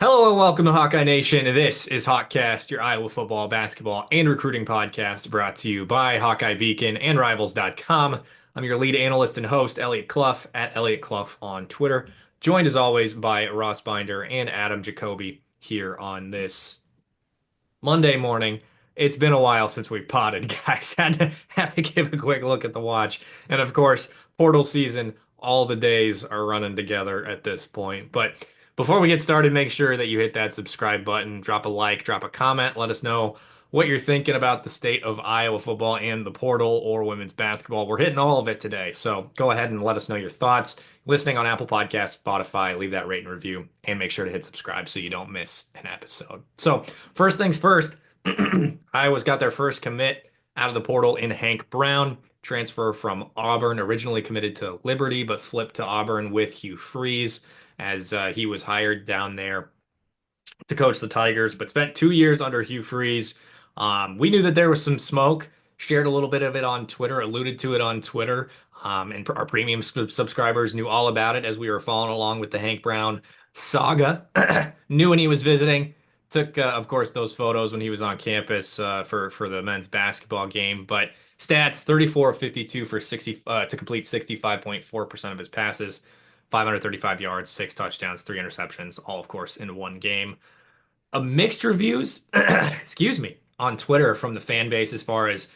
Hello and welcome to Hawkeye Nation. This is HawkCast, your Iowa football, basketball, and recruiting podcast brought to you by Hawkeye Beacon and Rivals.com. I'm your lead analyst and host, Eliot Clough, at Eliot Clough on Twitter, joined as always by Ross Binder and Adam Jacoby here on this Monday morning. It's been a while since we've potted, guys. Had to give a quick look at the watch. And of course, portal season, all the days are running together at this point. But before we get started, make sure that you hit that subscribe button, drop a like, drop a comment, let us know what you're thinking about the state of Iowa football and the portal or women's basketball. We're hitting all of it today. So go ahead and let us know your thoughts. Listening on Apple Podcasts, Spotify, leave that rate and review, and make sure to hit subscribe so you don't miss an episode. So, first things first, Iowa's got their first commit out of the portal in Hank Brown, transfer from Auburn, originally committed to Liberty, but flipped to Auburn with Hugh Freeze as he was hired down there to coach the Tigers, but spent 2 years under Hugh Freeze. We knew that there was some smoke, shared a little bit of it on Twitter, alluded to it on Twitter, and our premium subscribers knew all about it as we were following along with the Hank Brown saga. Knew when he was visiting. Took, of course, those photos when he was on campus for the men's basketball game. But stats: 34 of 52 for 60 to complete 65.4% of his passes, 535 yards, six touchdowns, three interceptions, all of course in one game. Mixed reviews, excuse me, on Twitter from the fan base as far as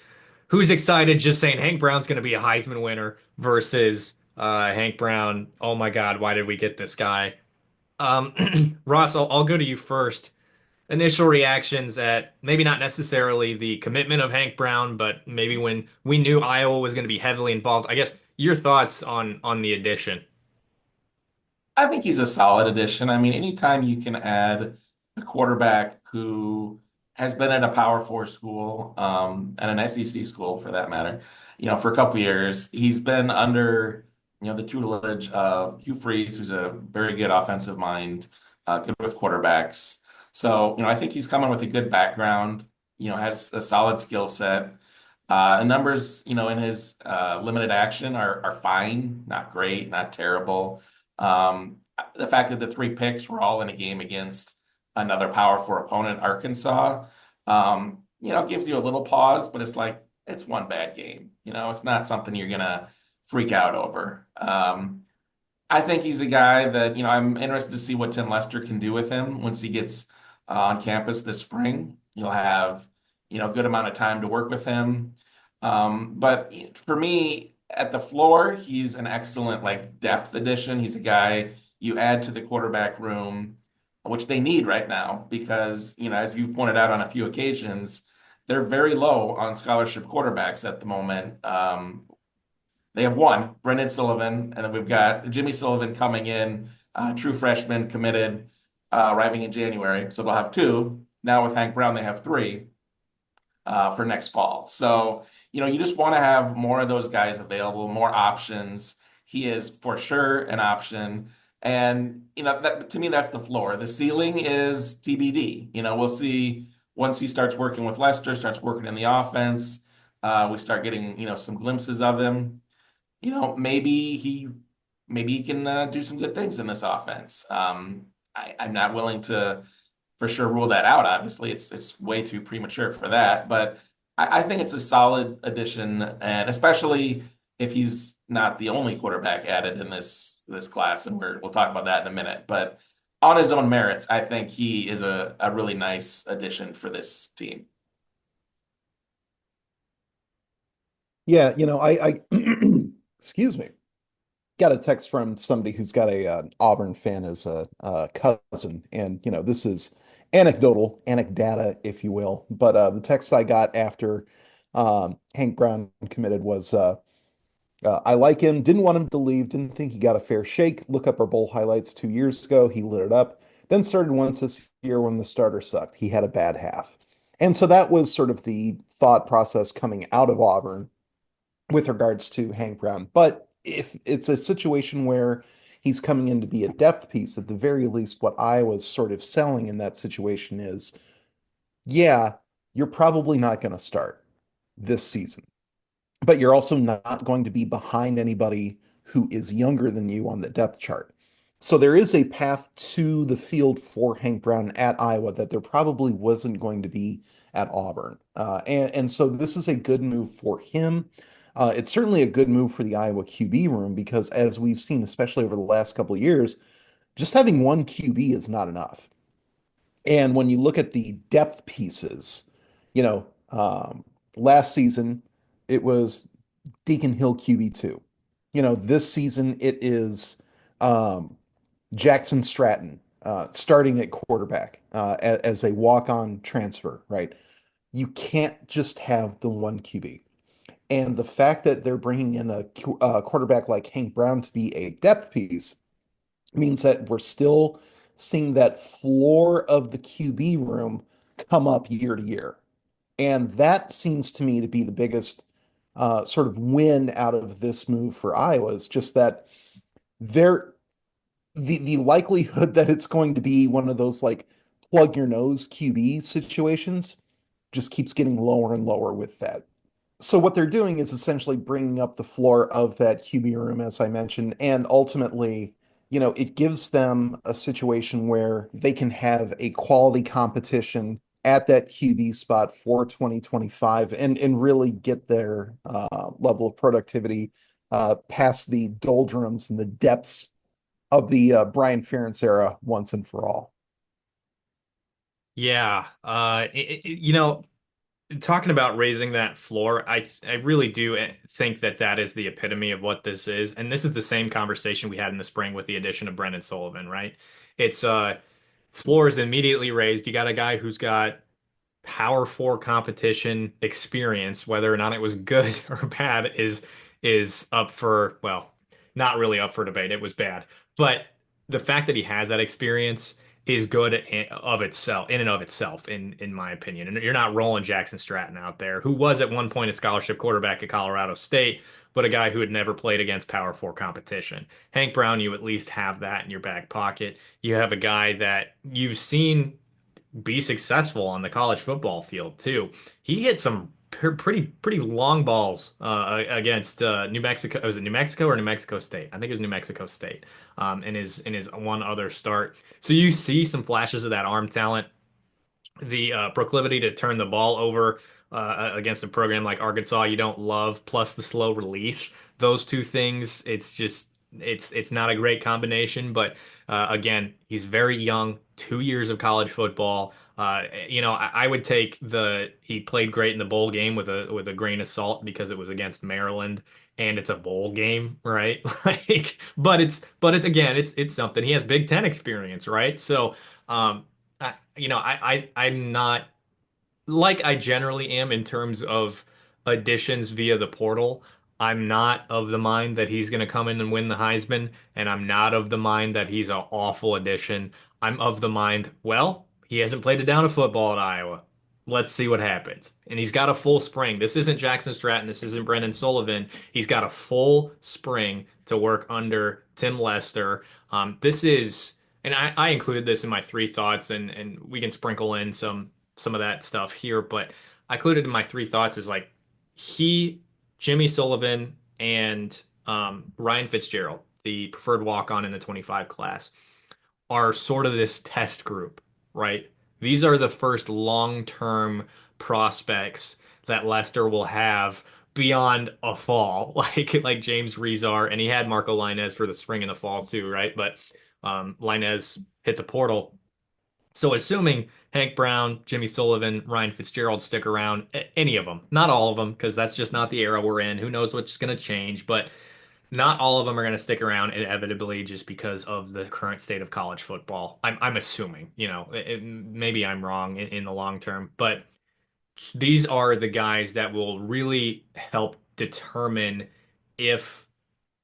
who's excited, just saying Hank Brown's going to be a Heisman winner versus Hank Brown. Oh my God, why did we get this guy? Ross, I'll go to you first. Initial reactions at maybe not necessarily the commitment of Hank Brown, but maybe when we knew Iowa was going to be heavily involved. I guess your thoughts on the addition. I think he's a solid addition. I mean, anytime you can add a quarterback who has been at a Power Four school, and an SEC school for that matter, for a couple years, he's been under, the tutelage of Hugh Freeze, who's a very good offensive mind, good with quarterbacks. So, I think he's coming with a good background, has a solid skill set. And numbers, in his limited action are fine, not great, not terrible. Um, the fact that the three picks were all in a game against another Power Four opponent, Arkansas, gives you a little pause, but it's like it's one bad game. It's not something you're gonna freak out over. I think he's a guy that, I'm interested to see what Tim Lester can do with him once he gets on campus this spring. You'll have, a good amount of time to work with him. But for me, at the floor, he's an excellent like depth addition. He's a guy you add to the quarterback room, which they need right now because, as you've pointed out on a few occasions, they're very low on scholarship quarterbacks at the moment. They have one, Brendan Sullivan, and then we've got Jimmy Sullivan coming in, true freshman committed, arriving in January. So they'll have two. Now with Hank Brown, they have three for next fall. So, you just want to have more of those guys available, more options. He is for sure an option. And, that to me, that's the floor. The ceiling is TBD. We'll see once he starts working with Lester, starts working in the offense. We start getting, some glimpses of him. Maybe he can do some good things in this offense. I'm not willing to for sure rule that out. Obviously, it's way too premature for that, but I think it's a solid addition, and especially if he's not the only quarterback added in this class, and we'll talk about that in a minute. But on his own merits, I think he is a really nice addition for this team. Yeah, I excuse me, got a text from somebody who's got a Auburn fan as a cousin, and this is anecdata, if you will. But the text I got after Hank Brown committed was, "I like him. Didn't want him to leave. Didn't think he got a fair shake. Look up our bowl highlights 2 years ago. He lit it up. Then started once this year when the starter sucked. He had a bad half." And so that was sort of the thought process coming out of Auburn with regards to Hank Brown. But if it's a situation where he's coming in to be a depth piece, at the very least, what I was sort of selling in that situation is, yeah, you're probably not going to start this season, but you're also not going to be behind anybody who is younger than you on the depth chart. So there is a path to the field for Hank Brown at Iowa that there probably wasn't going to be at Auburn. And so this is a good move for him. It's certainly a good move for the Iowa QB room because as we've seen, especially over the last couple of years, just having one QB is not enough. And when you look at the depth pieces, you know, last season it was Deacon Hill QB2. This season it is um, Jackson Stratton starting at quarterback as a walk-on transfer, right? You can't just have the one QB. And the fact that they're bringing in a quarterback like Hank Brown to be a depth piece means that we're still seeing that floor of the QB room come up year to year. And that seems to me to be the biggest sort of win out of this move for Iowa is just that they're the likelihood that it's going to be one of those like plug your nose QB situations just keeps getting lower and lower with that. So what they're doing is essentially bringing up the floor of that QB room, as I mentioned, and ultimately, it gives them a situation where they can have a quality competition at that QB spot for 2025 and really get their level of productivity past the doldrums and the depths of the Brian Ferentz era once and for all. Yeah, talking about raising that floor, I really do think that that is the epitome of what this is, and this is the same conversation we had in the spring with the addition of Brendan Sullivan, right? It's floor is immediately raised. You got a guy who's got Power Four competition experience, whether or not it was good or bad, is up for, well, not really up for debate. It was bad, but the fact that he has that experience is good of itself, in and of itself, in my opinion. And you're not rolling Jackson Stratton out there, who was at one point a scholarship quarterback at Colorado State, but a guy who had never played against Power Four competition. Hank Brown, you at least have that in your back pocket. You have a guy that you've seen be successful on the college football field too. He hit some pretty long balls against New Mexico. Was it New Mexico or New Mexico State? I think it was New Mexico State. In his one other start. So you see some flashes of that arm talent, the proclivity to turn the ball over against a program like Arkansas you don't love, plus the slow release. Those two things, it's not a great combination. But again, he's very young, 2 years of college football. I would take the he played great in the bowl game with a grain of salt because it was against Maryland and it's a bowl game, right? But it's again, it's something. He has Big Ten experience, right? So. I'm not like I generally am in terms of additions via the portal. I'm not of the mind that he's going to come in and win the Heisman, and I'm not of the mind that he's an awful addition. I'm of the mind, well, he hasn't played a down of football at Iowa. Let's see what happens. And he's got a full spring. This isn't Jackson Stratton. This isn't Brendan Sullivan. He's got a full spring to work under Tim Lester. This is, and I included this in my three thoughts, and we can sprinkle in some of that stuff here, but I included in my three thoughts is like he, Jimmy Sullivan, and Ryan Fitzgerald, the preferred walk-on in the 25 class, are sort of this test group, right? These are the first long-term prospects that Leicester will have beyond a fall, like James Rezar, and he had Marco Lainez for the spring and the fall too, right? But Lainez hit the portal, so assuming Hank Brown, Jimmy Sullivan, Ryan Fitzgerald stick around, any of them, not all of them, because that's just not the era we're in. Who knows what's going to change, but not all of them are going to stick around inevitably just because of the current state of college football. I'm assuming, maybe I'm wrong in the long term, but these are the guys that will really help determine if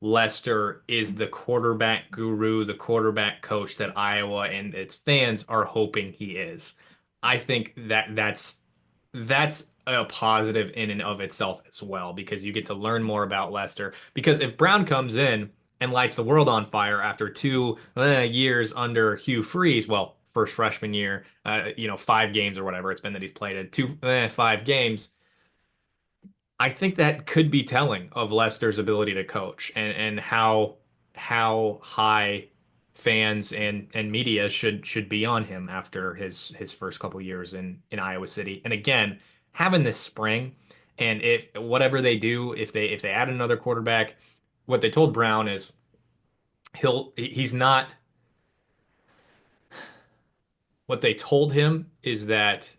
Lester is the quarterback guru, the quarterback coach that Iowa and its fans are hoping he is. I think that's a positive in and of itself as well because you get to learn more about Lester. Because if Brown comes in and lights the world on fire after 2 years under Hugh Freeze, well, first freshman year, 5 games or whatever it's been that he's played in 5 games. I think that could be telling of Leicester's ability to coach and how high fans and media should be on him after his first couple years in Iowa City. And again, having this spring, and if whatever they do, if they add another quarterback, what they told Brown is he's not. What they told him is that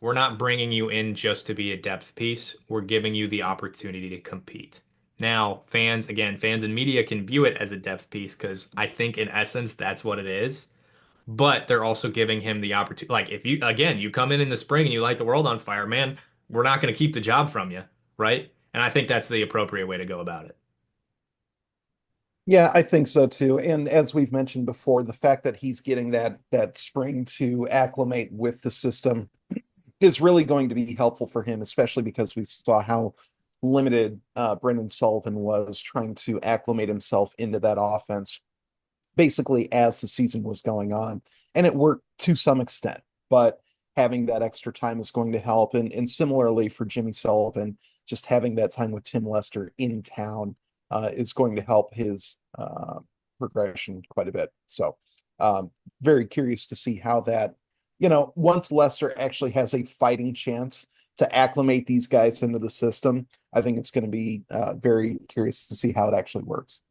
we're not bringing you in just to be a depth piece. We're giving you the opportunity to compete. Now, fans and media can view it as a depth piece because I think in essence that's what it is. But they're also giving him the opportunity. Like if you come in the spring and you light the world on fire, man, we're not going to keep the job from you, right? And I think that's the appropriate way to go about it. Yeah, I think so too. And as we've mentioned before, the fact that he's getting that spring to acclimate with the system is really going to be helpful for him, especially because we saw how limited Brendan Sullivan was trying to acclimate himself into that offense, basically as the season was going on. And it worked to some extent, but having that extra time is going to help. And similarly for Jimmy Sullivan, just having that time with Tim Lester in town is going to help his progression quite a bit. So, very curious to see how that, once Lester actually has a fighting chance to acclimate these guys into the system, I think it's going to be very curious to see how it actually works.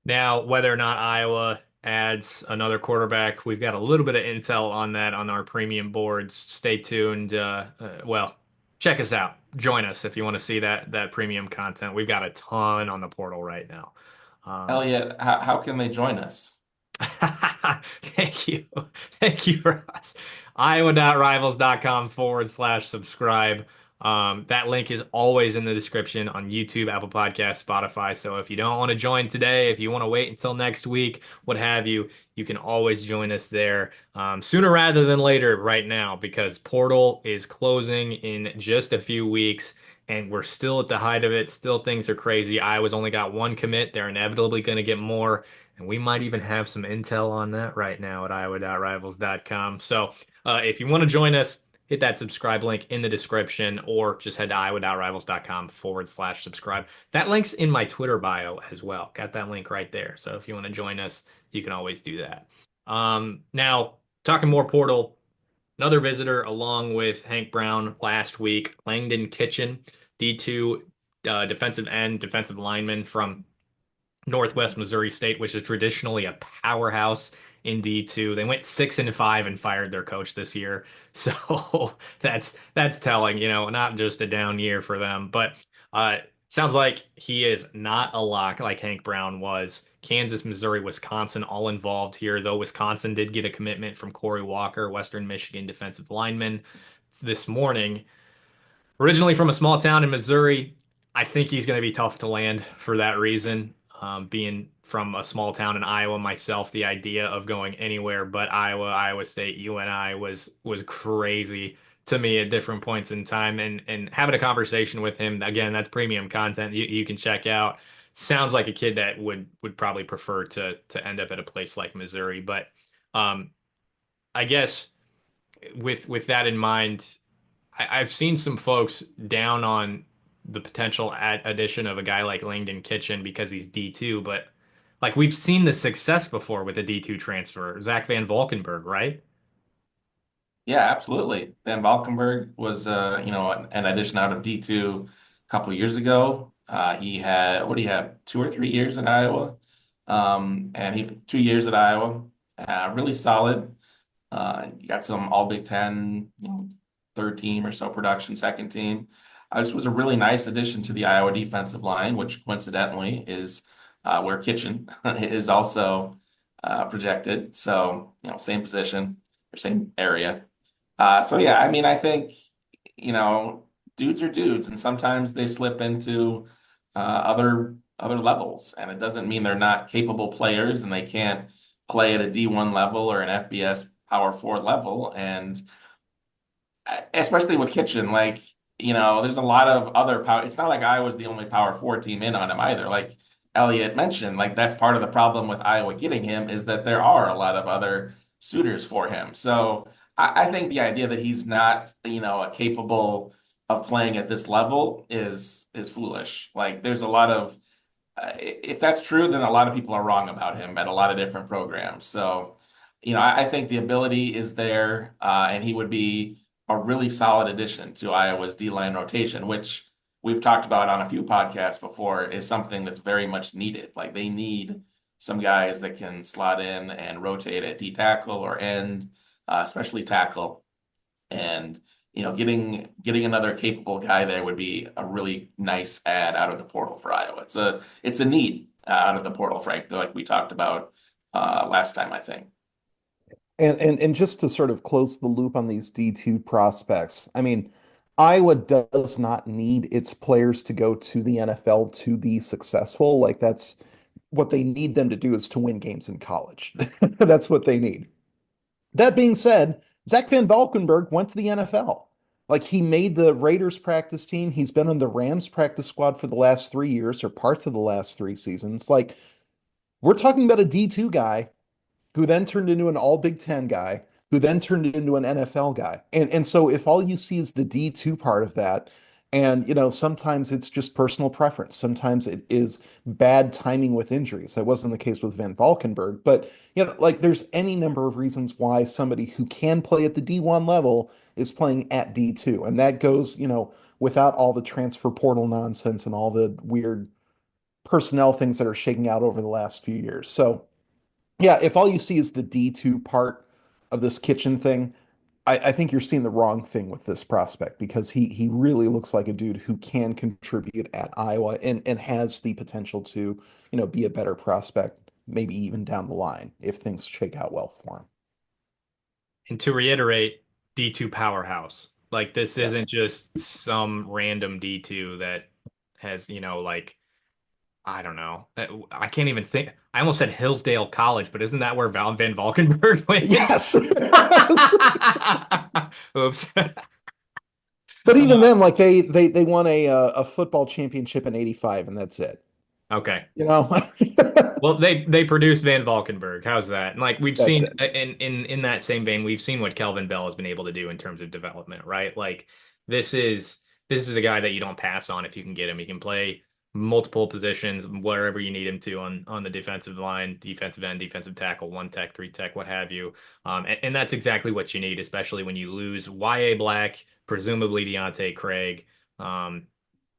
Now, whether or not Iowa adds another quarterback, we've got a little bit of intel on that on our premium boards. Stay tuned. Well, check us out. Join us if you want to see that premium content. We've got a ton on the portal right now. Um, Eliot, how can they join us? Thank you. Thank you, Ross. Iowa.rivals.com/subscribe. That link is always in the description on YouTube, Apple Podcasts, Spotify. So if you don't want to join today, if you want to wait until next week, what have you, you can always join us there sooner rather than later right now because Portal is closing in just a few weeks and we're still at the height of it. Still, things are crazy. Iowa's only got one commit. They're inevitably going to get more. And we might even have some intel on that right now at iowa.rivals.com. So if you want to join us, hit that subscribe link in the description or just head to iowa.rivals.com/subscribe. That link's in my Twitter bio as well. Got that link right there. So if you want to join us, you can always do that. Now, talking more portal, another visitor along with Hank Brown last week, Langden Kitchen, D2 defensive end, defensive lineman from Northwest Missouri State, which is traditionally a powerhouse in D2. They went 6-5 and fired their coach this year. So that's telling, not just a down year for them, but sounds like he is not a lock like Hank Brown was. Kansas, Missouri, Wisconsin all involved here, though Wisconsin did get a commitment from Corey Walker, Western Michigan defensive lineman this morning. Originally from a small town in Missouri, I think he's going to be tough to land for that reason. Being from a small town in Iowa myself, the idea of going anywhere but Iowa, Iowa State, UNI was crazy to me at different points in time. And having a conversation with him, again, that's premium content you can check out. Sounds like a kid that would probably prefer to end up at a place like Missouri. But um, I guess with that in mind, I've seen some folks down on the potential addition of a guy like Langdon Kitchen because he's D2, but like we've seen the success before with a D2 transfer, Zach Van Valkenburg, right? Yeah, absolutely. Van Valkenburg was, an addition out of D2 a couple of years ago. He had, what do you have, 2 or 3 years at Iowa? And he 2 years at Iowa, really solid. Got some All Big Ten, third team or so production, second team. This was a really nice addition to the Iowa defensive line, which coincidentally is where Kitchen is also projected. So, same position or same area. So yeah, I mean, I think, you know, dudes are dudes, and sometimes they slip into other levels, and it doesn't mean they're not capable players and they can't play at a D1 level or an FBS Power Four level. And especially with Kitchen, like, there's a lot of other power. It's not like I was the only Power Four team in on him either. Like Eliot mentioned, like that's part of the problem with Iowa getting him is that there are a lot of other suitors for him. So I think the idea that he's not, capable of playing at this level is foolish. Like there's a lot of if that's true, then a lot of people are wrong about him at a lot of different programs. So, I think the ability is there, and he would be a really solid addition to Iowa's D-line rotation, which we've talked about on a few podcasts before, is something that's very much needed. Like they need some guys that can slot in and rotate at D tackle or end, especially tackle. And getting another capable guy there would be a really nice add out of the portal for Iowa. It's a need out of the portal, frankly, like we talked about last time, I think. And just to sort of close the loop on these D2 prospects, I mean, Iowa does not need its players to go to the NFL to be successful. Like that's what they need them to do is to win games in college. That's what they need. That being said, Zach Van Valkenburg went to the NFL. Like he made the Raiders practice team. He's been on the Rams practice squad for the last 3 years or parts of the last 3 seasons. Like we're talking about a D2 guy who then turned into an all Big Ten guy, who then turned into an NFL guy. And so if all you see is the D2 part of that, and sometimes it's just personal preference. Sometimes it is bad timing with injuries. That wasn't the case with Van Valkenburg, but like there's any number of reasons why somebody who can play at the D1 level is playing at D2. And that goes, without all the transfer portal nonsense and all the weird personnel things that are shaking out over the last few years. So yeah, if all you see is the D2 part of this kitchen thing, I think you're seeing the wrong thing with this prospect because he really looks like a dude who can contribute at Iowa and has the potential to, be a better prospect, maybe even down the line if things shake out well for him. And to reiterate, D2 powerhouse. Like this Yes. isn't just some random D2 that has, like I don't know. I can't even think. I almost said Hillsdale College, but isn't that where Val Van Valkenburg went? Yes. Yes. Oops. But even then, like they won a football championship in '85, and that's it. Okay. You know, Well, they produced Van Valkenburg. How's that? And like we've that's seen it. in that same vein, we've seen what Kelvin Bell has been able to do in terms of development, right? Like this is this is a guy that you don't pass on if you can get him. He can play multiple positions wherever you need him to on the defensive line, defensive end, defensive tackle, one tech, three tech, what have you. And that's exactly what you need, especially when you lose Y.A. Black, presumably Deontay Craig. Um,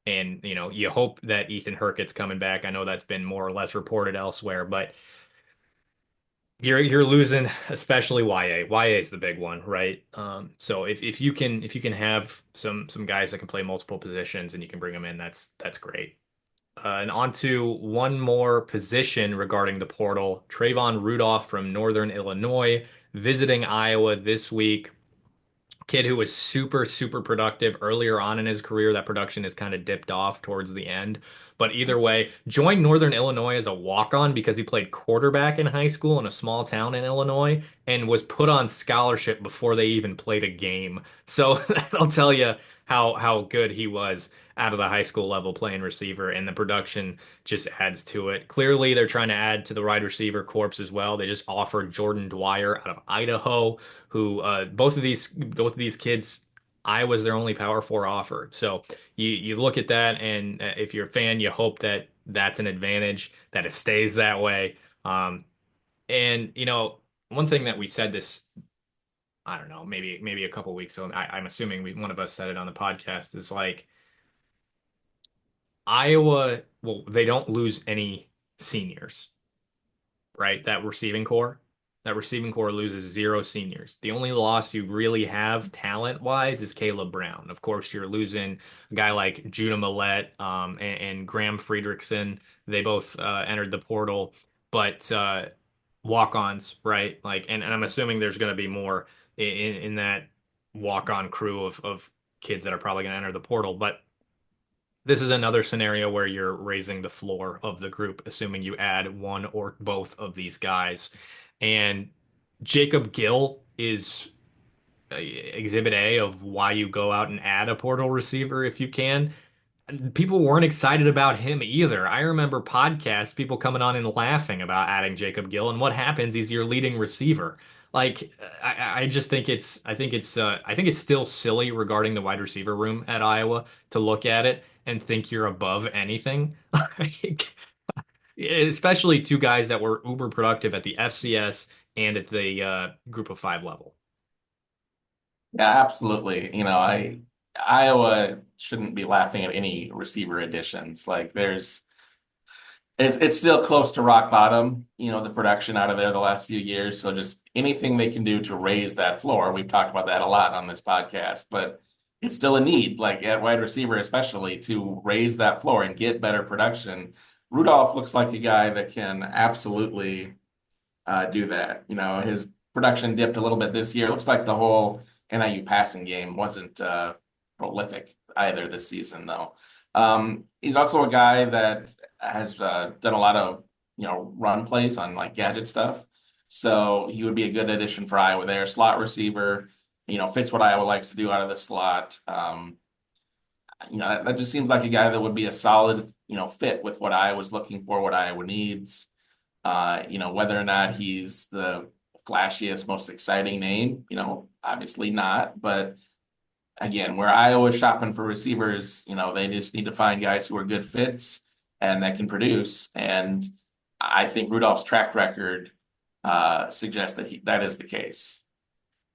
and you hope that Ethan Hurkett's coming back. I know that's been more or less reported elsewhere, but you're losing especially YA. YA is the big one, right? So if you can have some guys that can play multiple positions and you can bring them in, that's great. And on to one more position regarding the portal. Trayvon Rudolph from Northern Illinois visiting Iowa this week. Kid who was super, super productive earlier on in his career. That production has kind of dipped off towards the end. But either way, joined Northern Illinois as a walk-on because he played quarterback in high school in a small town in Illinois and was put on scholarship before they even played a game. So that'll tell you how good he was out of the high school level playing receiver, and the production just adds to it. Clearly, they're trying to add to the wide receiver corps as well. They just offered Jordan Dwyer out of Idaho, who both of these kids, Iowa's their only Power Four offer. So you look at that, and if you're a fan, you hope that that's an advantage, that it stays that way. And one thing that we said this, I don't know, maybe a couple weeks ago. I'm assuming one of us said it on the podcast. Is like Iowa. Well, they don't lose any seniors, right? That receiving core loses zero seniors. The only loss you really have talent-wise is Caleb Brown. Of course, you're losing a guy like Judah Millette, and Graham Friedrichsen. They both entered the portal, but walk-ons, right? Like, and I'm assuming there's going to be more in that walk-on crew of kids that are probably going to enter the portal, but this is another scenario where you're raising the floor of the group, assuming you add one or both of these guys. And Jacob Gill is exhibit A of why you go out and add a portal receiver if you can. People weren't excited about him either. I remember podcasts, people coming on and laughing about adding Jacob Gill, and what happens? He's your leading receiver. Like I just think I think it's still silly regarding the wide receiver room at Iowa to look at it and think you're above anything. Like, especially two guys that were uber productive at the FCS and at the group of five level. Yeah, absolutely. Iowa shouldn't be laughing at any receiver additions. Like it's still close to rock bottom, the production out of there the last few years. So just anything they can do to raise that floor. We've talked about that a lot on this podcast, but it's still a need, like at wide receiver, especially to raise that floor and get better production. Rudolph looks like a guy that can absolutely do that. His production dipped a little bit this year. It looks like the whole NIU passing game wasn't prolific either this season, though. He's also a guy that has done a lot of run plays on like gadget stuff. So he would be a good addition for Iowa there. Slot receiver, fits what Iowa likes to do out of the slot. That just seems like a guy that would be a solid, fit with what Iowa's looking for, what Iowa needs. Whether or not he's the flashiest, most exciting name, obviously not. But again, where Iowa's shopping for receivers, they just need to find guys who are good fits and that can produce. And I think Rudolph's track record suggests that is the case.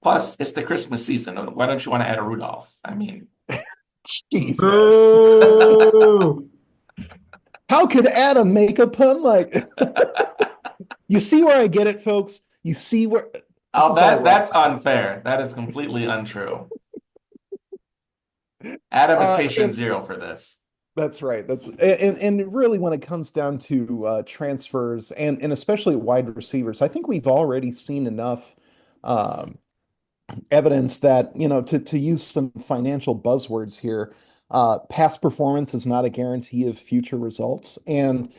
Plus, it's the Christmas season. Why don't you want to add a Rudolph? I mean, Jesus. Boo! How could Adam make a pun like you see where I get it, folks? You see where this oh, is all that's rock. unfair. That is completely untrue. Adam is patient And zero for this. that's right. And really when it comes down to transfers and especially wide receivers, I think we've already seen enough um, evidence that, to use some financial buzzwords here, past performance is not a guarantee of future results. And,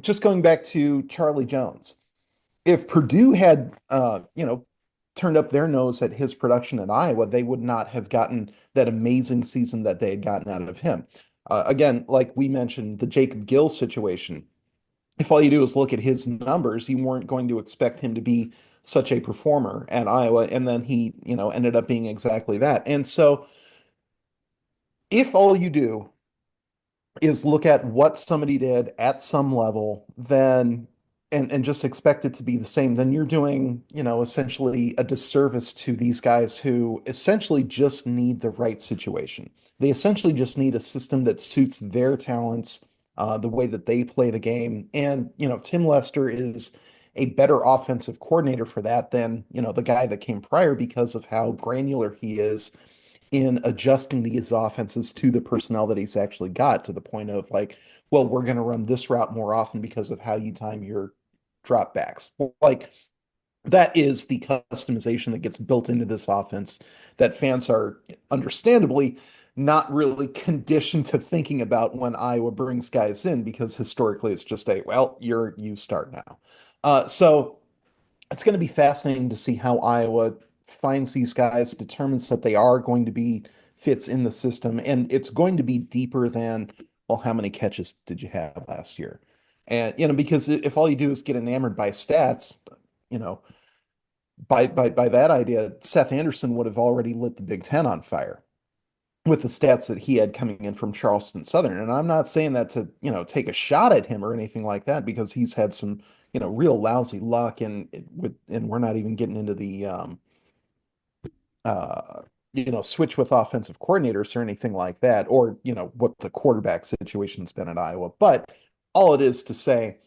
just going back to Charlie Jones, if Purdue had, turned up their nose at his production in Iowa, they would not have gotten that amazing season that they had gotten out of him. Again, like we mentioned, the Jacob Gill situation. If all you do is look at his numbers, you weren't going to expect him to be such a performer at Iowa, and then he, ended up being exactly that. And so, if all you do is look at what somebody did at some level, then and just expect it to be the same, then you're doing, essentially a disservice to these guys who essentially just need the right situation. They essentially just need a system that suits their talents, the way that they play the game. And, Tim Lester is a better offensive coordinator for that than, the guy that came prior because of how granular he is in adjusting these offenses to the personnel that he's actually got to the point of like, well, we're going to run this route more often because of how you time your drop backs. Like that is the customization that gets built into this offense that fans are understandably not really conditioned to thinking about when Iowa brings guys in because historically it's just well, you start now. So it's going to be fascinating to see how Iowa finds these guys, determines that they are going to be fits in the system, and it's going to be deeper than, well, how many catches did you have last year? And because if all you do is get enamored by stats, you know, by that idea, Seth Anderson would have already lit the Big Ten on fire with the stats that he had coming in from Charleston Southern. And I'm not saying that to, take a shot at him or anything like that because he's had some, real lousy luck and we're not even getting into the uh switch with offensive coordinators or anything like that or, what the quarterback situation's been at Iowa. But all it is to say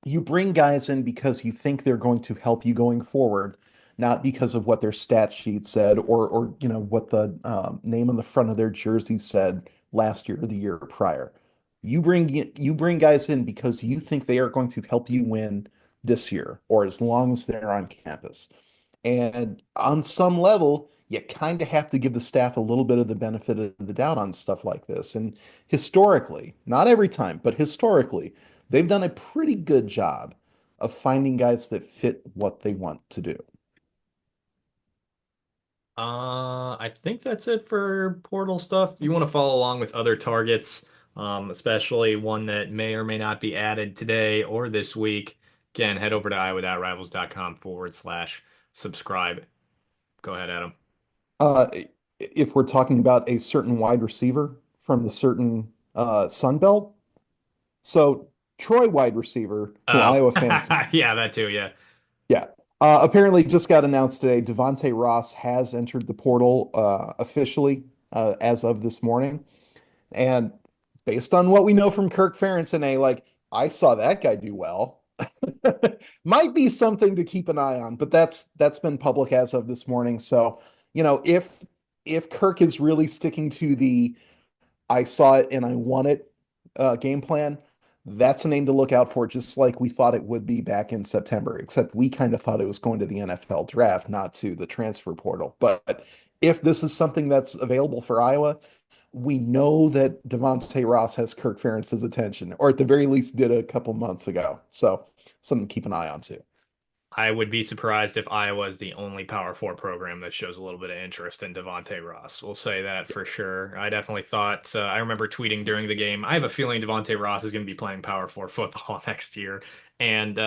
you bring guys in because you think they're going to help you going forward, not because of what their stat sheet said or what the name on the front of their jersey said last year or the year prior. You bring guys in because you think they are going to help you win this year or as long as they're on campus. And on some level, you kind of have to give the staff a little bit of the benefit of the doubt on stuff like this. And historically, not every time, but historically, they've done a pretty good job of finding guys that fit what they want to do. I think that's it for portal stuff. You want to follow along with other targets, especially one that may or may not be added today or this week. Again, head over to iowa.rivals.com/subscribe. Go ahead, Adam. Uh, if we're talking about a certain wide receiver from the certain Sun Belt, so Troy wide receiver, who Oh, Iowa fans, yeah, that too. Yeah. yeah, apparently just got announced today. Devontae Ross has entered the portal officially as of this morning. And based on what we know from Kirk Ferentz and like, I saw that guy do well. Might be something to keep an eye on, but that's been public as of this morning. So, if Kirk is really sticking to the I saw it and I want it game plan, that's a name to look out for, just like we thought it would be back in September, except we kind of thought it was going to the NFL draft, not to the transfer portal. But if this is something that's available for Iowa, we know that Devontae Ross has Kirk Ferentz's attention, or at the very least did a couple months ago. So something to keep an eye on too. I would be surprised if Iowa is the only Power Four program that shows a little bit of interest in Devontae Ross. We'll say that for sure. I definitely thought, I remember tweeting during the game, I have a feeling Devontae Ross is going to be playing Power Four football next year. And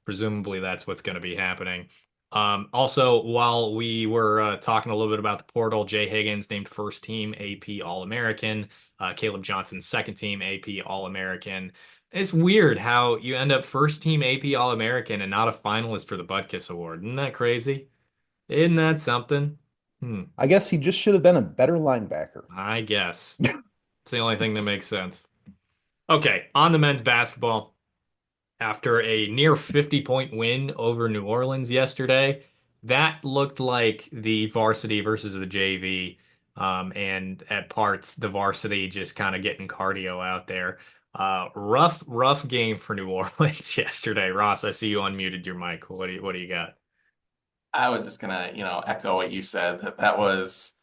presumably that's what's going to be happening. Also, while we were talking a little bit about the portal, Jay Higgins named first team AP All-American, Caleb Johnson second team AP All-American. It's weird how you end up first team AP All-American and not a finalist for the Butkus Award. Isn't that crazy? Isn't that something? Hmm. I guess he just should have been a better linebacker. I guess. It's the only thing that makes sense. Okay, on the men's basketball. After a near 50-point win over New Orleans yesterday, that looked like the varsity versus the JV. And at parts, the varsity just kind of getting cardio out there. Rough game for New Orleans yesterday. Ross, I see you unmuted your mic. What do you got? I was just gonna, echo what you said, that was,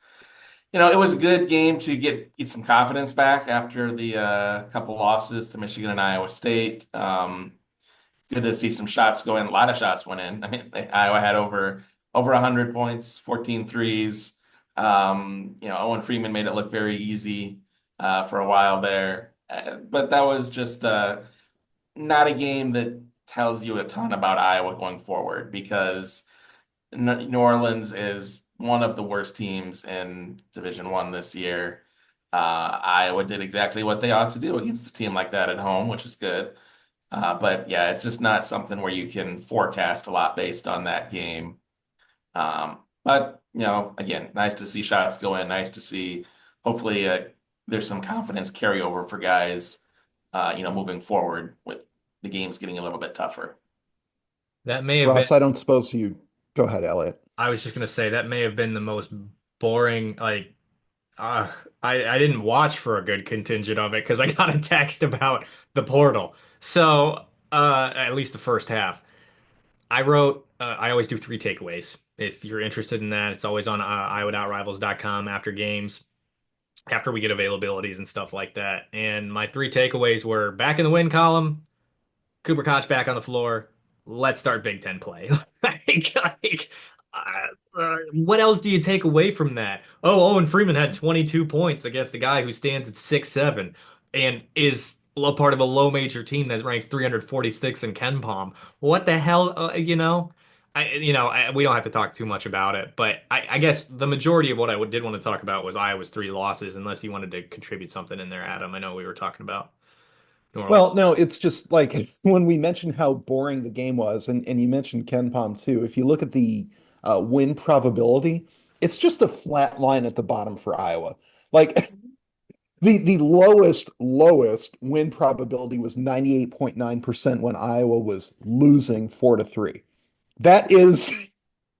it was a good game to get some confidence back after the couple losses to Michigan and Iowa State. Good to see some shots go in. A lot of shots went in. I mean, Iowa had over 100 points, 14 threes. Owen Freeman made it look very easy for a while there. But that was just not a game that tells you a ton about Iowa going forward, because New Orleans is one of the worst teams in Division One this year. Iowa did exactly what they ought to do against a team like that at home, which is good. But yeah, it's just not something where you can forecast a lot based on that game. But again, nice to see shots go in. Nice to see. Hopefully, there's some confidence carryover for guys. Moving forward with the games getting a little bit tougher. That may have been, Ross, I don't suppose you go ahead, Elliot. I was just gonna say that may have been the most boring, like Uh, I didn't watch for a good contingent of it because I got a text about the portal. So, at least the first half. I wrote, I always do three takeaways. If you're interested in that, it's always on iowa.rivals.com after games, after we get availabilities and stuff like that. And my three takeaways were back in the win column, Cooper Koch back on the floor. Let's start Big Ten play. What else do you take away from that? Oh, Owen Freeman had 22 points against a guy who stands at 6'7" and is a part of a low major team that ranks 346 in Ken Palm. What the hell, we don't have to talk too much about it, but I guess the majority of what I did want to talk about was Iowa's three losses, unless you wanted to contribute something in there, Adam. I know we were talking about New Orleans. Well, no, it's just like when we mentioned how boring the game was, and you mentioned Ken Palm too. If you look at the win probability, it's just a flat line at the bottom for Iowa. Like the lowest win probability was 98.9% when Iowa was losing 4-3. That is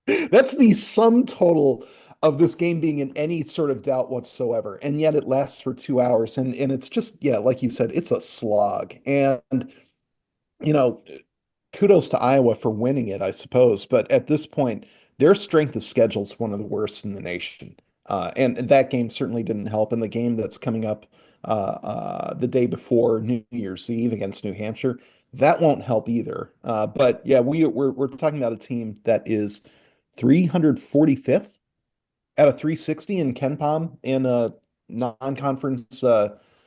that's the sum total of this game being in any sort of doubt whatsoever. And yet it lasts for 2 hours. And it's just, yeah, like you said, it's a slog. And, you know, kudos to Iowa for winning it, I suppose. But at this point, their strength of schedule is one of the worst in the nation. And that game certainly didn't help. And the game that's coming up the day before New Year's Eve against New Hampshire, that won't help either. But yeah, we're talking about a team that is 345th out of 360 in Ken Palm in a non-conference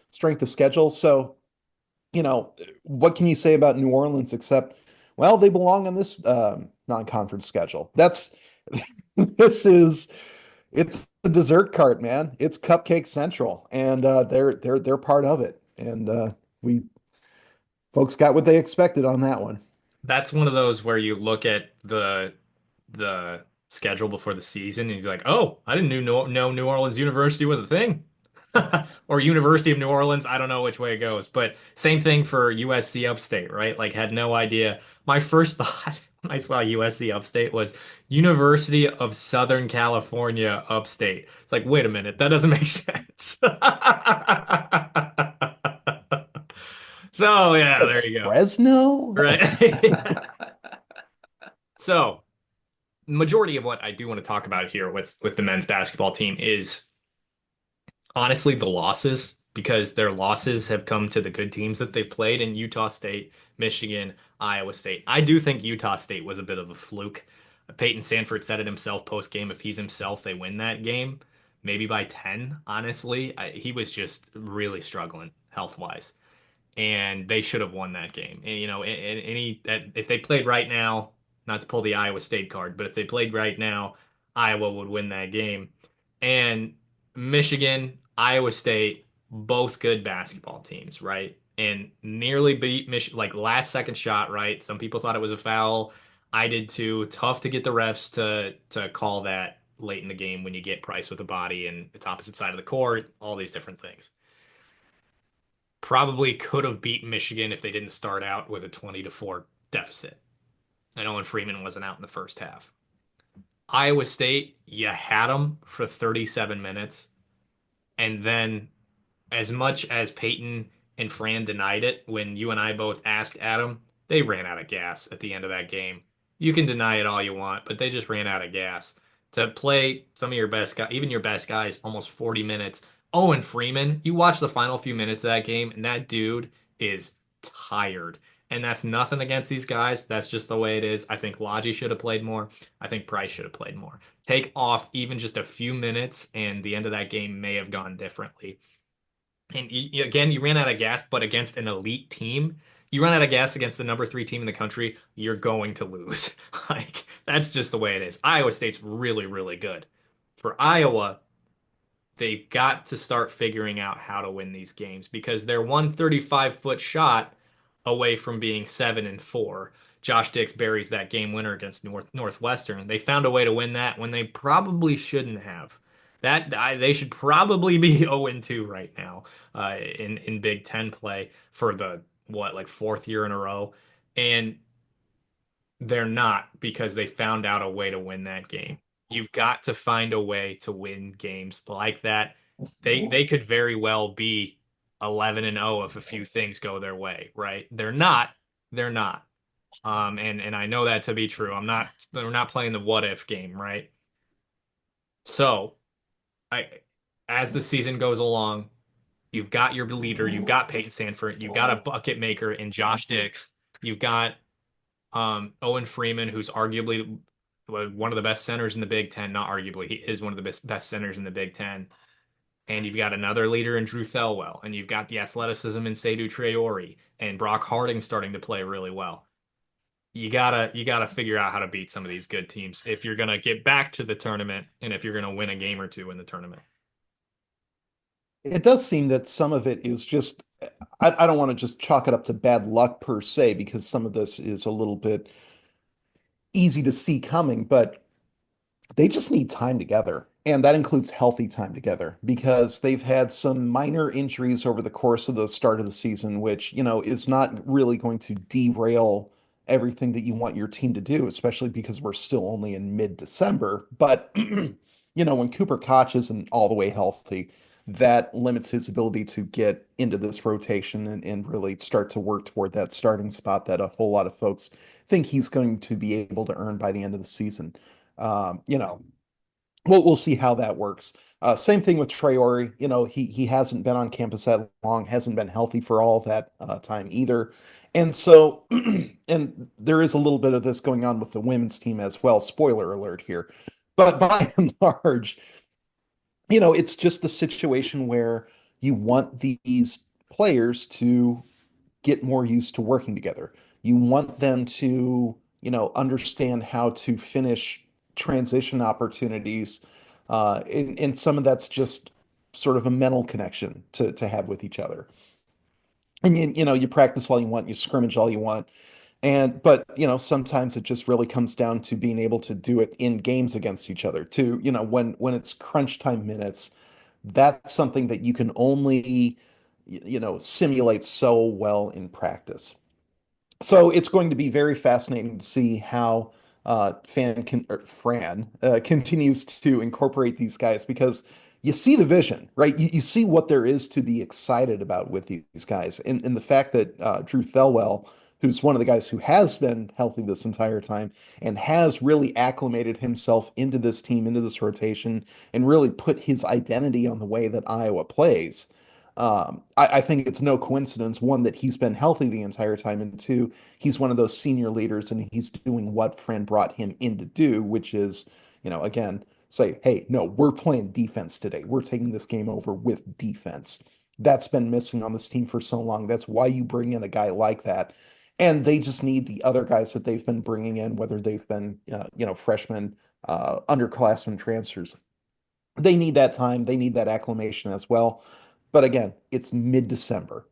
strength of schedule. So, what can you say about New Orleans except, well, they belong on this non-conference schedule. That's this is it's the dessert cart, man. It's Cupcake Central, and they're part of it. And we Folks got what they expected on that one. That's one of those where you look at the schedule before the season and you're like, oh, I didn't know New Orleans University was a thing. Or University of New Orleans. I don't know which way it goes, but same thing for USC Upstate, right? Like had no idea. My first thought when I saw USC Upstate was University of Southern California Upstate. It's like, wait a minute, that doesn't make sense. So Is yeah, that there you go. Fresno? Right. So majority of what I do want to talk about here with the men's basketball team is honestly the losses because their losses have come to the good teams that they've played in Utah State, Michigan, Iowa State. I do think Utah State was a bit of a fluke. Peyton Sanford said it himself post game. If he's himself, they win that game, maybe by 10, honestly. He was just really struggling health wise and they should have won that game. And, you know, if they played right now, not to pull the Iowa State card, but if they played right now, Iowa would win that game. And Michigan, Iowa State, both good basketball teams, right? And nearly beat Michigan, like last second shot, right? Some people thought it was a foul. I did too. Tough to get the refs to call that late in the game when you get Price with a body and it's opposite side of the court, all these different things. Probably could have beat Michigan if they didn't start out with a 20-4 deficit. And Owen Freeman wasn't out in the first half. Iowa State, you had them for 37 minutes. And then, as much as Peyton and Fran denied it when you and I both asked Adam, they ran out of gas at the end of that game. You can deny it all you want, but they just ran out of gas. To play some of your best guys, even your best guys, almost 40 minutes. Owen Freeman, you watch the final few minutes of that game, and that dude is tired. And that's nothing against these guys. That's just the way it is. I think Logi should have played more. I think Price should have played more. Take off even just a few minutes, and the end of that game may have gone differently. And again, you ran out of gas, but against an elite team, you run out of gas against the number three team in the country, you're going to lose. Like, that's just the way it is. Iowa State's really, really good. For Iowa, they've got to start figuring out how to win these games because they're 135-foot shot away from being 7-4. Josh Dix buries that game winner against Northwestern. They found a way to win that when they probably shouldn't have. They should probably be 0-2 right now in Big Ten play for the what like fourth year in a row, and they're not because they found out a way to win that game. You've got to find a way to win games like that. They could very well be 11-0 if a few things go their way, right? They're not. They're not. And I know that to be true. We're not playing the what if game, right? So, I as the season goes along, you've got your leader, you've got Peyton Sanford, you've got a bucket maker in Josh Dix, you've got Owen Freeman, who's arguably one of the best centers in the Big Ten. Not arguably, he is one of the best centers in the Big Ten. And you've got another leader in Drew Thelwell, and you've got the athleticism in Seydou Traore, and Brock Harding starting to play really well. You gotta figure out how to beat some of these good teams if you're gonna get back to the tournament and if you're gonna win a game or two in the tournament. It does seem that some of it is just, I don't want to just chalk it up to bad luck per se, because some of this is a little bit easy to see coming, but they just need time together. And that includes healthy time together because they've had some minor injuries over the course of the start of the season, which, is not really going to derail everything that you want your team to do, especially because we're still only in mid-December. But, when Cooper Koch isn't all the way healthy, that limits his ability to get into this rotation and really start to work toward that starting spot that a whole lot of folks think he's going to be able to earn by the end of the season. Um, you know, we'll see how that works. Same thing with Traore. He hasn't been on campus that long, hasn't been healthy for all that time either. And so, and there is a little bit of this going on with the women's team as well. Spoiler alert here. But by and large, it's just the situation where you want these players to get more used to working together. You want them to, understand how to finish transition opportunities. And some of that's just sort of a mental connection to have with each other. And you practice all you want, you scrimmage all you want. But sometimes it just really comes down to being able to do it in games against each other too. When it's crunch time minutes, that's something that you can only, simulate so well in practice. So it's going to be very fascinating to see how Fran continues to incorporate these guys, because you see the vision, right? You see what there is to be excited about with these guys. And the fact that Drew Thelwell, who's one of the guys who has been healthy this entire time and has really acclimated himself into this team, into this rotation, and really put his identity on the way that Iowa plays. I think it's no coincidence, one, that he's been healthy the entire time, and two, he's one of those senior leaders and he's doing what Fran brought him in to do, which is, again, say, hey, no, we're playing defense today. We're taking this game over with defense. That's been missing on this team for so long. That's why you bring in a guy like that. And they just need the other guys that they've been bringing in, whether they've been, freshmen, underclassmen, transfers. They need that time. They need that acclimation as well. But again, it's mid-December,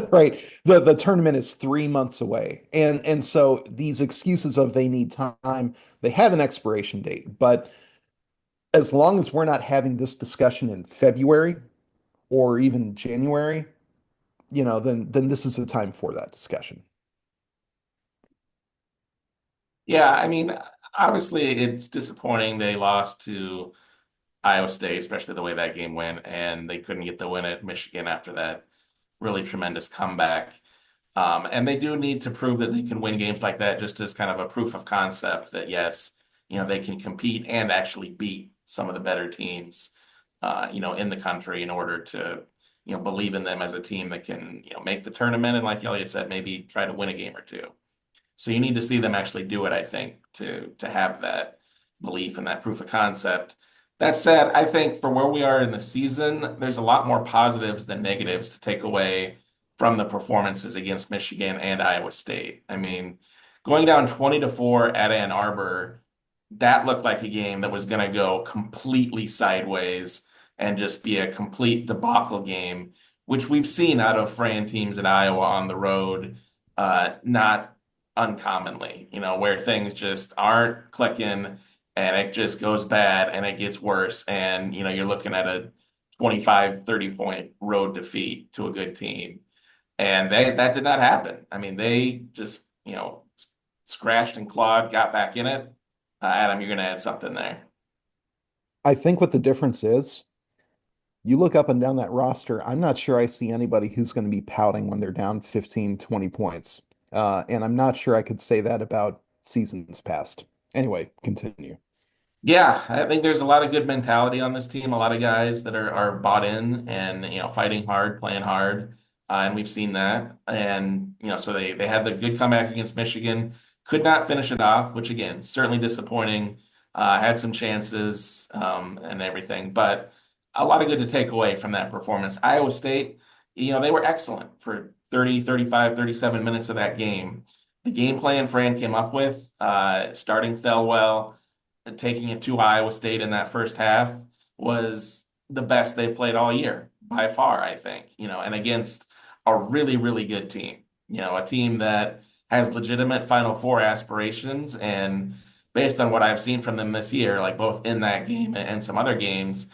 right? The tournament is 3 months away. And so these excuses of they need time, they have an expiration date. But as long as we're not having this discussion in February or even January, then this is the time for that discussion. Yeah, I mean, obviously it's disappointing they lost to Iowa State, especially the way that game went, and they couldn't get the win at Michigan after that really tremendous comeback. And they do need to prove that they can win games like that, just as kind of a proof of concept that yes, they can compete and actually beat some of the better teams, in the country in order to, believe in them as a team that can, make the tournament and like Elliot said, maybe try to win a game or two. So you need to see them actually do it, I think, to have that belief and that proof of concept. That said, I think for where we are in the season, there's a lot more positives than negatives to take away from the performances against Michigan and Iowa State. I mean, going down 20-4 at Ann Arbor, that looked like a game that was going to go completely sideways and just be a complete debacle game, which we've seen out of Fran teams in Iowa on the road, not uncommonly, where things just aren't clicking and it just goes bad and it gets worse. And, you're looking at a 25, 30 point road defeat to a good team. And that did not happen. I mean, they just, scratched and clawed, got back in it. Adam, you're going to add something there. I think what the difference is, you look up and down that roster, I'm not sure I see anybody who's going to be pouting when they're down 15, 20 points. And I'm not sure I could say that about seasons past. Anyway, continue. Yeah, I think there's a lot of good mentality on this team. A lot of guys that are bought in and fighting hard, playing hard, and we've seen that. And so they had the good comeback against Michigan, could not finish it off, which again certainly disappointing. Had some chances and everything, but a lot of good to take away from that performance. Iowa State, they were excellent for 30, 35, 37 minutes of that game. The game plan Fran came up with, starting Thelwell taking it to Iowa State in that first half was the best they've played all year by far, I think, and against a really, really good team, a team that has legitimate Final Four aspirations. And based on what I've seen from them this year, like both in that game and some other games,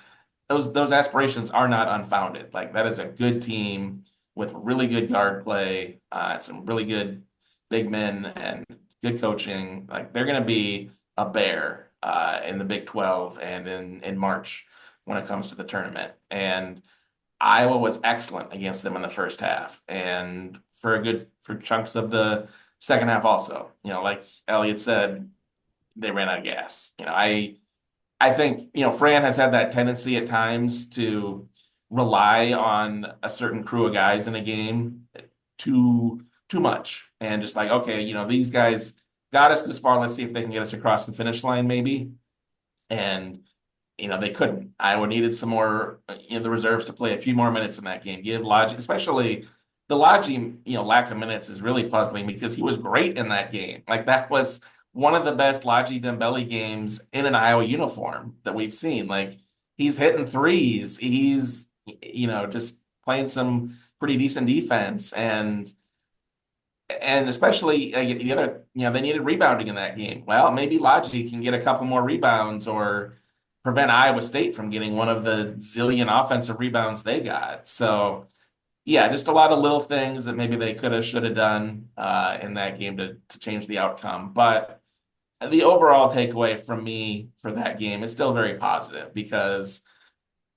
those aspirations are not unfounded. Like that is a good team with really good guard play, some really good big men and good coaching. Like they're going to be a bear in the Big 12 and in March when it comes to the tournament. And Iowa was excellent against them in the first half and for chunks of the second half also. Like Eliot said, they ran out of gas. I think, Fran has had that tendency at times to rely on a certain crew of guys in a game too much and just like, okay, these guys got us this far. Let's see if they can get us across the finish line, maybe. And, they couldn't. Iowa needed some more, the reserves to play a few more minutes in that game. Give Lodge, especially the Lodge, lack of minutes is really puzzling because he was great in that game. Like that was one of the best Lodge Dembele games in an Iowa uniform that we've seen. Like he's hitting threes. He's, just playing some pretty decent defense, and especially they needed rebounding in that game. Well, maybe Logi can get a couple more rebounds or prevent Iowa State from getting one of the zillion offensive rebounds they got. So, yeah, just a lot of little things that maybe they could have, should have done in that game to change the outcome. But the overall takeaway from me for that game is still very positive because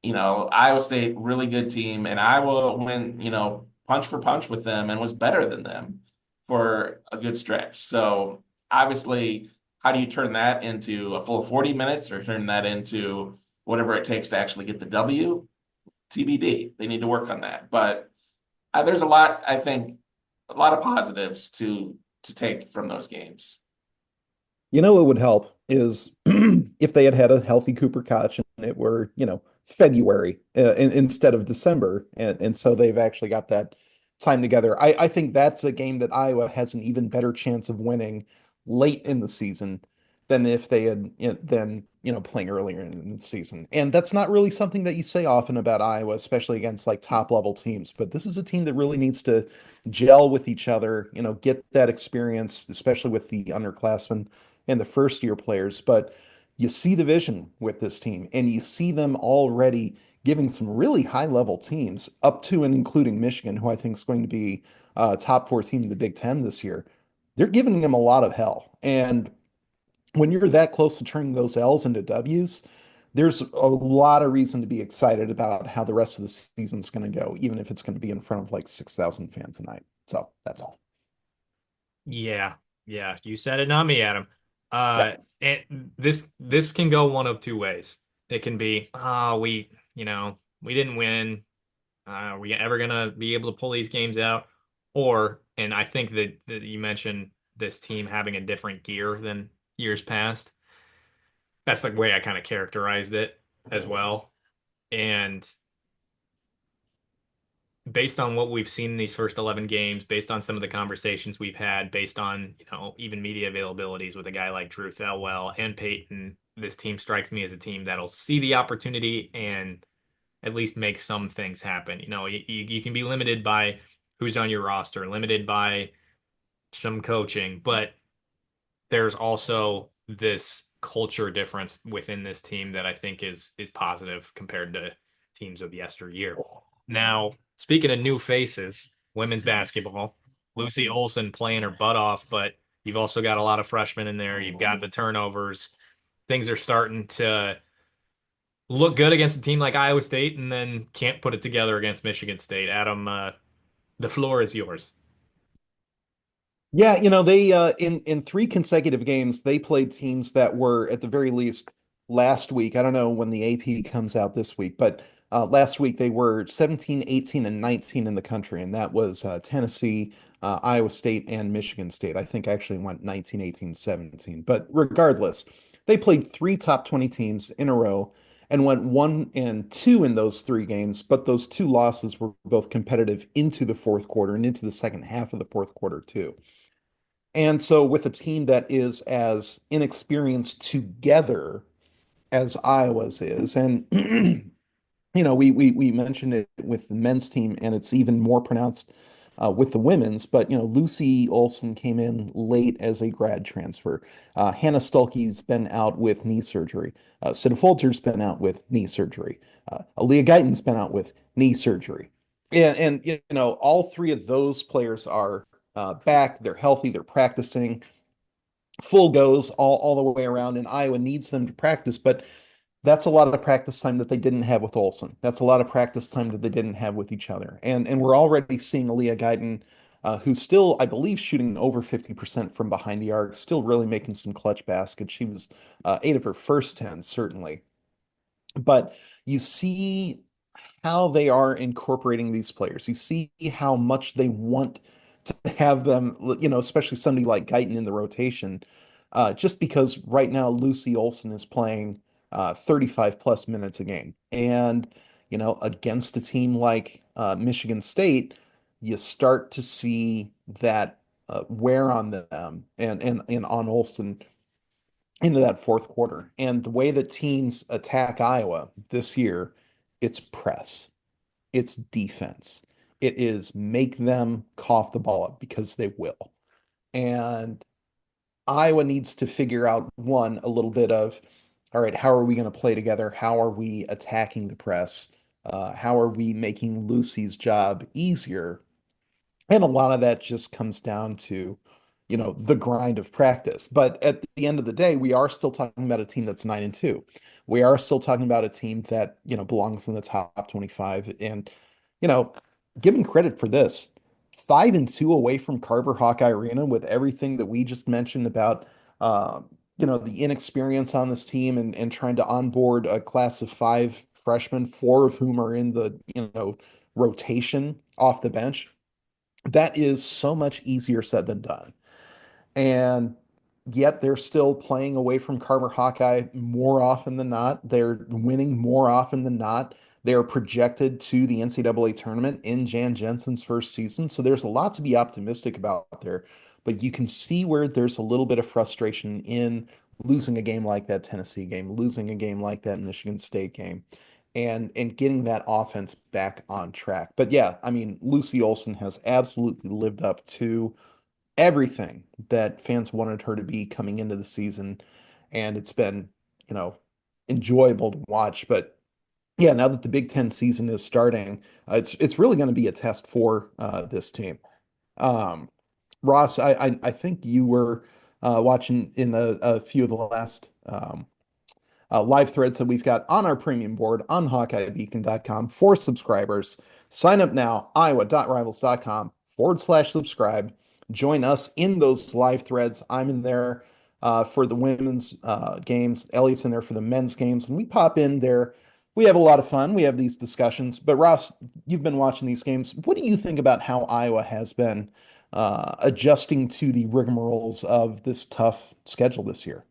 Iowa State, really good team, and Iowa went, punch for punch with them and was better than them for a good stretch. So obviously, how do you turn that into a full 40 minutes or turn that into whatever it takes to actually get the W? TBD. They need to work on that. But there's a lot, I think, a lot of positives to take from those games. What would help is if they had had a healthy Cooper Koch and it were, February instead of December. And so they've actually got that time together. I think that's a game that Iowa has an even better chance of winning late in the season than if they had than, playing earlier in the season. And that's not really something that you say often about Iowa, especially against like top level teams. But this is a team that really needs to gel with each other, get that experience, especially with the underclassmen and the first year players. But you see the vision with this team, and you see them already giving some really high level teams up to and including Michigan, who I think is going to be top four team in the Big Ten this year. They're giving them a lot of hell. And when you're that close to turning those L's into W's, there's a lot of reason to be excited about how the rest of the season's going to go, even if it's going to be in front of like 6,000 fans tonight. So that's all. Yeah, yeah, you said it, not me, Adam. Yeah. And this can go one of two ways. It can be, we didn't win. Are we ever gonna be able to pull these games out? Or, and I think that you mentioned this team having a different gear than years past. That's the way I kind of characterized it as well. And based on what we've seen in these first 11 games, based on some of the conversations we've had, based on, even media availabilities with a guy like Drew Thelwell and Peyton, this team strikes me as a team that'll see the opportunity and at least make some things happen. You can be limited by who's on your roster, limited by some coaching, but there's also this culture difference within this team that I think is positive compared to teams of yesteryear. Now, speaking of new faces, women's basketball, Lucy Olson playing her butt off, but you've also got a lot of freshmen in there. You've got the turnovers. Things are starting to look good against a team like Iowa State and then can't put it together against Michigan State. Adam, the floor is yours. Yeah, they in three consecutive games they played teams that were at the very least last week. I don't know when the AP comes out this week, but last week they were 17, 18, and 19 in the country, and that was Tennessee, Iowa State, and Michigan State. I think actually went 19, 18, 17. But regardless, they played three top 20 teams in a row and went 1-2 in those three games, but those two losses were both competitive into the fourth quarter and into the second half of the fourth quarter too. And so, with a team that is as inexperienced together as Iowa's is, and we mentioned it with the men's team, and it's even more pronounced with the women's. But Lucy Olson came in late as a grad transfer. Hannah Stuelke's been out with knee surgery. Sita Folger's been out with knee surgery. Aaliyah Guyton's been out with knee surgery. And all three of those players are back. They're healthy. They're practicing full goes all the way around. And Iowa needs them to practice, but that's a lot of practice time that they didn't have with Olson. That's a lot of practice time that they didn't have with each other. And we're already seeing Aaliyah Guyton, who's still, I believe, shooting over 50% from behind the arc, still really making some clutch baskets. She was 8 of her first 10, certainly. But you see how they are incorporating these players. You see how much they want to have them, especially somebody like Guyton in the rotation, just because right now Lucy Olson is playing 35 plus minutes a game. And, against a team like Michigan State, you start to see that wear on them and on Olson into that fourth quarter. And the way that teams attack Iowa this year, it's press, it's defense, It is make them cough the ball up because they will. And Iowa needs to figure out one, a little bit of, all right, how are we going to play together? How are we attacking the press? How are we making Lucy's job easier? And a lot of that just comes down to, the grind of practice. But at the end of the day, we are still talking about a team that's 9-2. We are still talking about a team that, belongs in the top 25. And, you know, give them credit for this. 5-2 away from Carver Hawkeye Arena with everything that we just mentioned about the inexperience on this team and trying to onboard a class of five freshmen, four of whom are in the, rotation off the bench. That is so much easier said than done. And yet they're still playing away from Carver Hawkeye more often than not. They're winning more often than not. They are projected to the NCAA tournament in Jan Jensen's first season. So there's a lot to be optimistic about there. But you can see where there's a little bit of frustration in losing a game like that Tennessee game, losing a game like that Michigan State game, and getting that offense back on track. But yeah, I mean, Lucy Olson has absolutely lived up to everything that fans wanted her to be coming into the season, and it's been, you know, enjoyable to watch. But yeah, now that the Big Ten season is starting, it's really going to be a test for this team. Um, Ross, I think you were watching in a few of the last live threads that we've got on our premium board on HawkeyeBeacon.com for subscribers. Sign up now, iowa.rivals.com/subscribe. Join us in those live threads. I'm in there for the women's games. Eliot's in there for the men's games. And we pop in there. We have a lot of fun. We have these discussions. But Ross, you've been watching these games. What do you think about how Iowa has been adjusting to the rigmaroles of this tough schedule this year?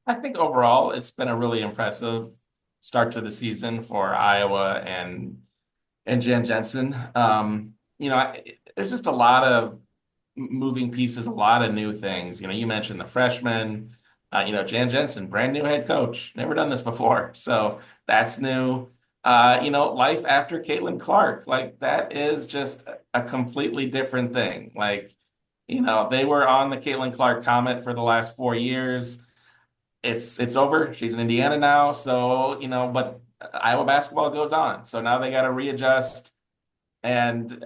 I think overall it's been a really impressive start to the season for Iowa and Jen Jensen. There's just a lot of moving pieces, a lot of new things. You mentioned the freshman, Jan Jensen, brand new head coach, never done this before. So that's new. Life after Caitlin Clark, like that is just a completely different thing. They were on the Caitlin Clark Comet for the last 4 years. It's over. She's in Indiana now. So, but Iowa basketball goes on. So now they got to readjust and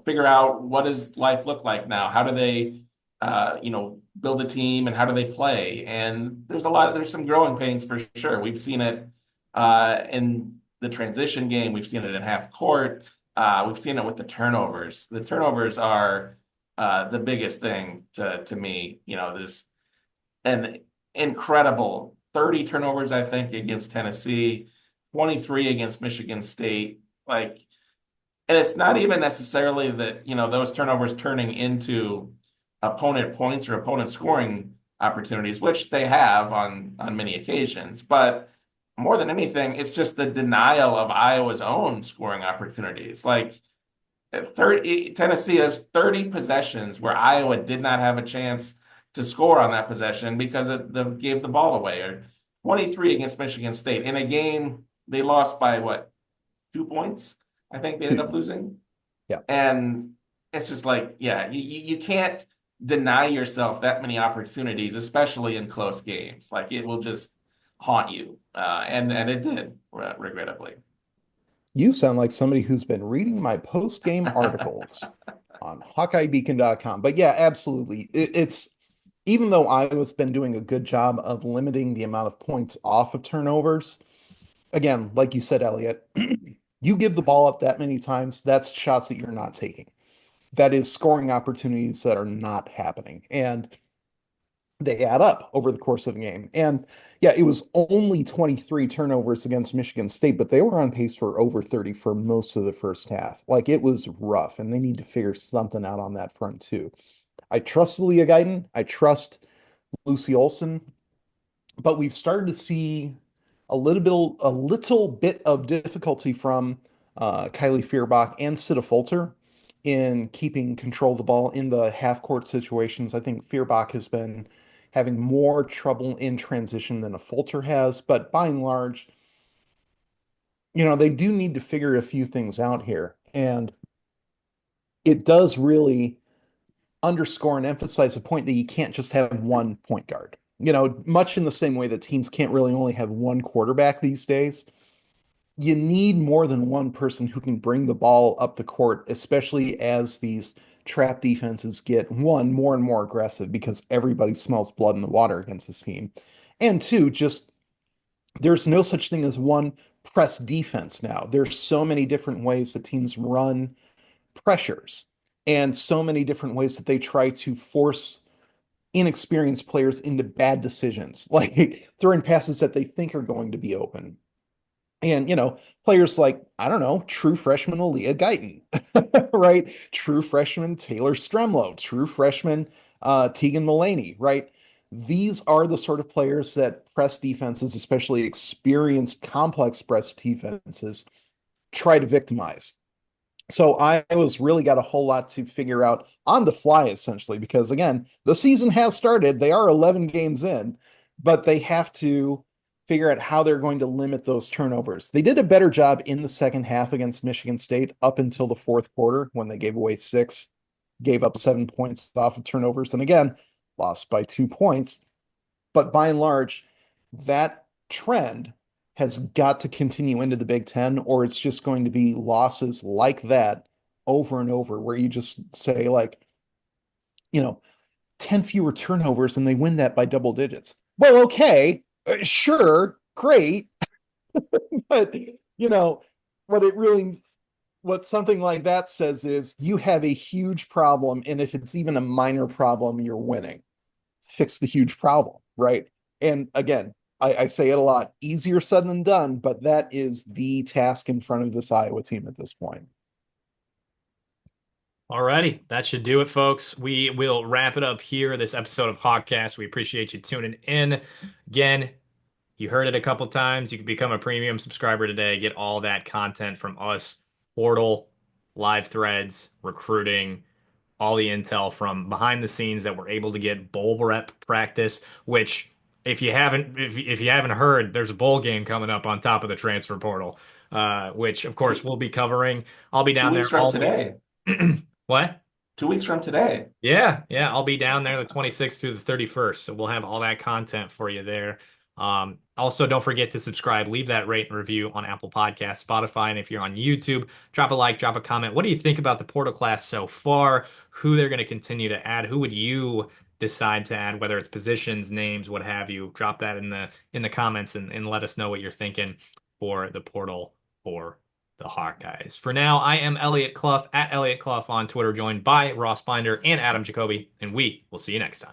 figure out what does life look like now? How do they build a team and how do they play? And there's some growing pains for sure. We've seen it in the transition game, we've seen it in half court, we've seen it with the turnovers. The turnovers are the biggest thing to me. There's an incredible 30 turnovers, I think, against Tennessee, 23 against Michigan State. And it's not even necessarily that, those turnovers turning into opponent points or opponent scoring opportunities, which they have on many occasions. But more than anything, it's just the denial of Iowa's own scoring opportunities. 30, Tennessee has 30 possessions where Iowa did not have a chance to score on that possession because they gave the ball away, or 23 against Michigan State in a game they lost by what, 2 points? I think they ended up losing. Yeah. And it's just you can't deny yourself that many opportunities, especially in close games. It will just haunt you. And it did, regrettably. You sound like somebody who's been reading my post-game articles on HawkeyeBeacon.com. But yeah, absolutely. It's even though Iowa's been doing a good job of limiting the amount of points off of turnovers, again, like you said, Eliot, you give the ball up that many times, that's shots that you're not taking. That is scoring opportunities that are not happening. And they add up over the course of a game. And yeah, it was only 23 turnovers against Michigan State, but they were on pace for over 30 for most of the first half. It was rough, and they need to figure something out on that front too. I trust Leah Guyton. I trust Lucy Olson, but we've started to see a little bit of difficulty from Kylie Feuerbach and Sita Folter in keeping control of the ball in the half court situations. I think Feuerbach has been having more trouble in transition than a Folter has, but by and large, they do need to figure a few things out here. And it does really underscore and emphasize the point that you can't just have one point guard. Much in the same way that teams can't really only have one quarterback these days, you need more than one person who can bring the ball up the court, especially as these trap defenses get one more and more aggressive because everybody smells blood in the water against this team. And two, just there's no such thing as one press defense now. There's so many different ways that teams run pressures and so many different ways that they try to force inexperienced players into bad decisions, like throwing passes that they think are going to be open. And, players like, I don't know, true freshman Eliot Guyton, right? True freshman Taylor Stremlo, true freshman Tegan Mullaney, right? These are the sort of players that press defenses, especially experienced complex press defenses, try to victimize. So I was really got a whole lot to figure out on the fly, essentially, because again, the season has started. They are 11 games in, but they have to figure out how they're going to limit those turnovers. They did a better job in the second half against Michigan State up until the fourth quarter when they gave away 6, gave up 7 points off of turnovers, and again, lost by 2 points. But by and large, that trend has got to continue into the Big Ten, or it's just going to be losses like that over and over, where you just say, like, you know, 10 fewer turnovers and they win that by double digits. Well, okay, sure, great. But, what it really, what something like that says is you have a huge problem. And if it's even a minor problem, you're winning. Fix the huge problem, right? And again, I say it a lot, easier said than done, but that is the task in front of this Iowa team at this point. Alrighty, that should do it, folks. We will wrap it up here, this episode of HawkCast. We appreciate you tuning in. Again, you heard it a couple times. You can become a premium subscriber today. Get all that content from us. Portal, live threads, recruiting, all the intel from behind the scenes that we're able to get bowl rep practice, which if you haven't heard, there's a bowl game coming up on top of the transfer portal, which of course we'll be covering. I'll be Two down weeks there from all today. week. What? 2 weeks from today. Yeah, yeah, I'll be down there the 26th through the 31st. So we'll have all that content for you there. Also, don't forget to subscribe, leave that rate and review on Apple Podcasts, Spotify, and if you're on YouTube, drop a like, drop a comment. What do you think about the portal class so far? Who they're going to continue to add? Who would you decide to add, whether it's positions, names, what have you? Drop that in the comments and let us know what you're thinking for the portal for the Hawkeyes. For now, I am Eliot Clough at Eliot Clough on Twitter, joined by Ross Binder and Adam Jacoby, and we will see you next time.